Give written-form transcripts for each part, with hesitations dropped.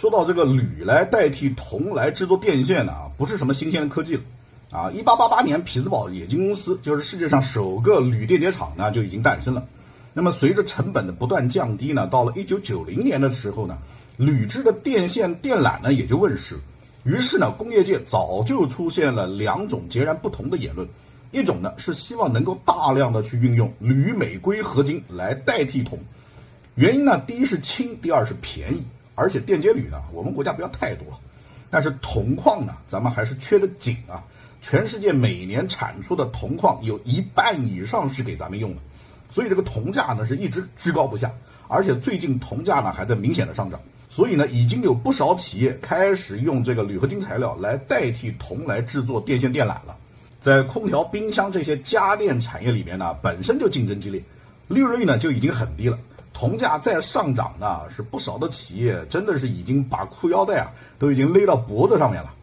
说到这个铝来代替铜来制作电线呢，不是什么新鲜的科技了。1888年匹兹堡冶金公司就是世界上首个铝电解厂呢就已经诞生了。那么随着成本的不断降低呢，到了1990年的时候呢，铝制的电线电缆呢也就问世了。于是呢，工业界早就出现了两种截然不同的言论。一种呢是希望能够大量的去运用铝镁硅合金来代替铜，原因呢，第一是轻，第二是便宜，而且电解铝呢，我们国家不要太多，但是铜矿呢，咱们还是缺得紧啊。全世界每年产出的铜矿有1半以上是给咱们用的，所以这个铜价呢是一直居高不下，而且最近铜价呢还在明显的上涨，所以呢已经有不少企业开始用这个铝合金材料来代替铜来制作电线电缆了。在空调、冰箱这些家电产业里面呢，本身就竞争激烈，利润呢就已经很低了。铜价再上涨呢，是不少的企业真的是已经把裤腰带都已经勒到脖子上面了。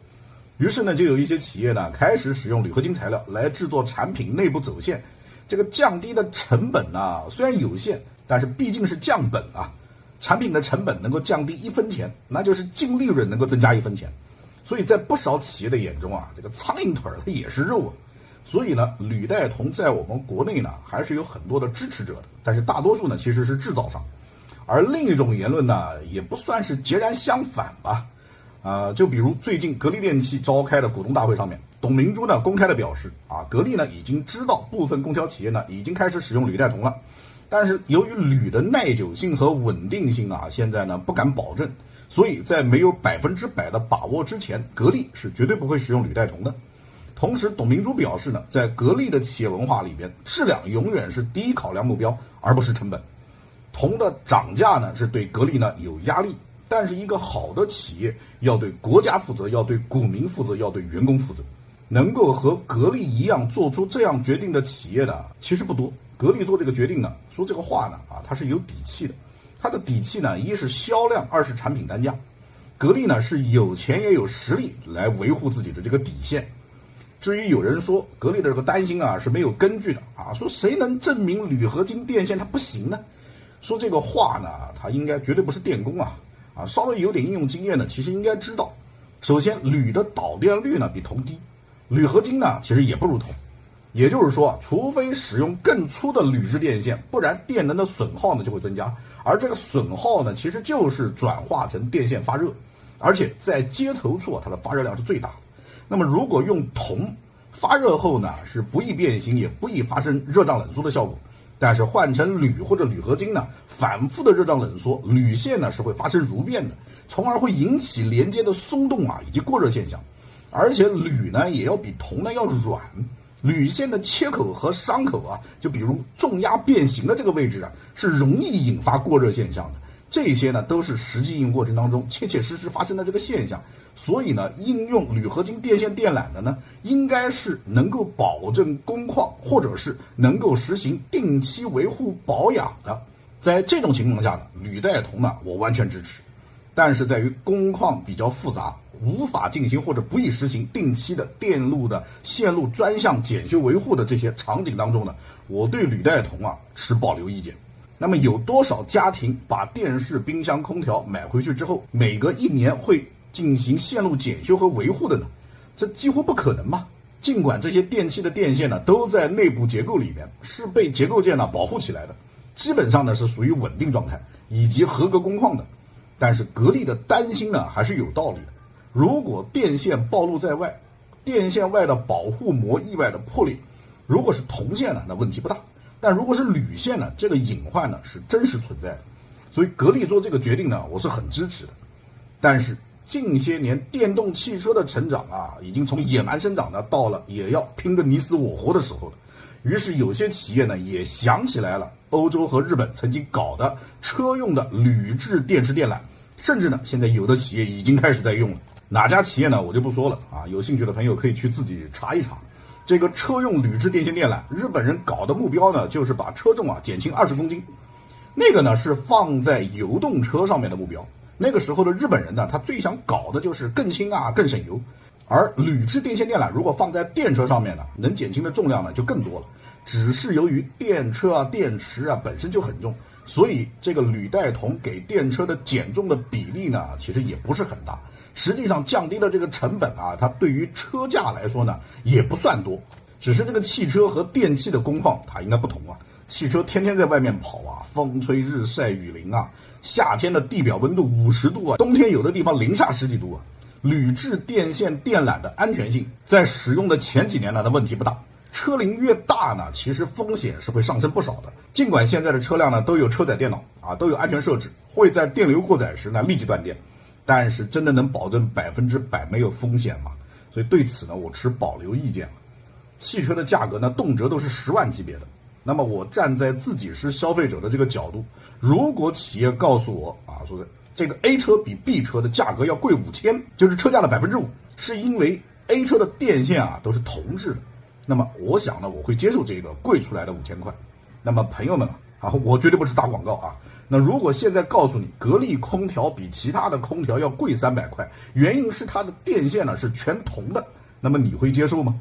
于是呢，就有一些企业呢开始使用铝合金材料来制作产品内部走线，这个降低的成本呢虽然有限，但是毕竟是降本啊。产品的成本能够降低1分钱，那就是净利润能够增加1分钱。所以在不少企业的眼中这个苍蝇腿它也是肉啊。所以呢，铝代铜在我们国内呢还是有很多的支持者的，但是大多数呢其实是制造商。而另一种言论呢，也不算是截然相反吧。就比如最近格力电器召开的股东大会上面，董明珠呢公开的表示格力呢已经知道部分空调企业呢已经开始使用铝代铜了，但是由于铝的耐久性和稳定性现在呢不敢保证，所以在没有100%的把握之前，格力是绝对不会使用铝代铜的。同时，董明珠表示呢，在格力的企业文化里边，质量永远是第一考量目标，而不是成本。铜的涨价呢，是对格力呢有压力，但是一个好的企业要对国家负责，要对股民负责，要对员工负责。能够和格力一样做出这样决定的企业呢，其实不多。格力做这个决定呢，说这个话呢，它是有底气的。它的底气呢，一是销量，二是产品单价。格力呢是有钱也有实力来维护自己的这个底线。至于有人说格力的这个担心是没有根据的说谁能证明铝合金电线它不行呢？说这个话呢，他应该绝对不是电工稍微有点应用经验呢，其实应该知道，首先铝的导电率呢比铜低，铝合金呢其实也不如铜，也就是说，除非使用更粗的铝制电线，不然电能的损耗呢就会增加，而这个损耗呢其实就是转化成电线发热，而且在接头处它的发热量是最大的。那么如果用铜发热后呢，是不易变形，也不易发生热胀冷缩的效果。但是换成铝或者铝合金呢，反复的热胀冷缩，铝线呢是会发生如变的，从而会引起连接的松动以及过热现象。而且铝呢也要比铜呢要软，铝线的切口和伤口就比如重压变形的这个位置是容易引发过热现象的。这些呢都是实际应用过程当中切切实实发生的这个现象。所以呢，应用铝合金电线电缆的呢，应该是能够保证工况，或者是能够实行定期维护保养的。在这种情况下呢，铝代铜呢，我完全支持。但是在于工况比较复杂，无法进行或者不易实行定期的电路的线路专项检修维护的这些场景当中呢，我对铝代铜持保留意见。那么有多少家庭把电视、冰箱、空调买回去之后，每隔1年会进行线路检修和维护的呢？这几乎不可能嘛。尽管这些电器的电线呢都在内部结构里面，是被结构件呢保护起来的，基本上呢是属于稳定状态以及合格工况的。但是格力的担心呢还是有道理的。如果电线暴露在外，电线外的保护膜意外的破裂，如果是铜线呢，那问题不大。但如果是铝线呢，这个隐患呢是真实存在的。所以格力做这个决定呢，我是很支持的。但是近些年电动汽车的成长已经从野蛮生长呢，到了也要拼个你死我活的时候了。于是有些企业呢也想起来了欧洲和日本曾经搞的车用的铝制电池电缆，甚至呢现在有的企业已经开始在用了。哪家企业呢我就不说了有兴趣的朋友可以去自己查一查。这个车用铝制电线电缆，日本人搞的目标呢就是把车重减轻20公斤，那个呢是放在油动车上面的目标。那个时候的日本人呢，他最想搞的就是更轻更省油。而铝制电线电缆如果放在电车上面呢，能减轻的重量呢就更多了。只是由于电车电池本身就很重，所以这个铝带铜给电车的减重的比例呢，其实也不是很大。实际上降低了这个成本啊，它对于车价来说呢也不算多，只是这个汽车和电器的工况它应该不同啊。汽车天天在外面跑啊，风吹日晒雨淋啊，夏天的地表温度50度啊，冬天有的地方零下10几度啊。铝制电线电缆的安全性在使用的前几年呢，它问题不大。车龄越大呢，其实风险是会上升不少的。尽管现在的车辆呢都有车载电脑啊，都有安全设置，会在电流过载时呢立即断电，但是真的能保证100%没有风险吗？所以对此呢，我持保留意见了。汽车的价格呢，动辄都是10万级别的。那么我站在自己是消费者的这个角度，如果企业告诉我啊，说这个 A 车比 B 车的价格要贵5000，就是车价的5%，是因为 A 车的电线啊都是铜制的，那么我想呢，我会接受这个贵出来的5000块。那么朋友们啊，我绝对不是打广告啊。那如果现在告诉你格力空调比其他的空调要贵300块，原因是它的电线呢是全铜的，那么你会接受吗？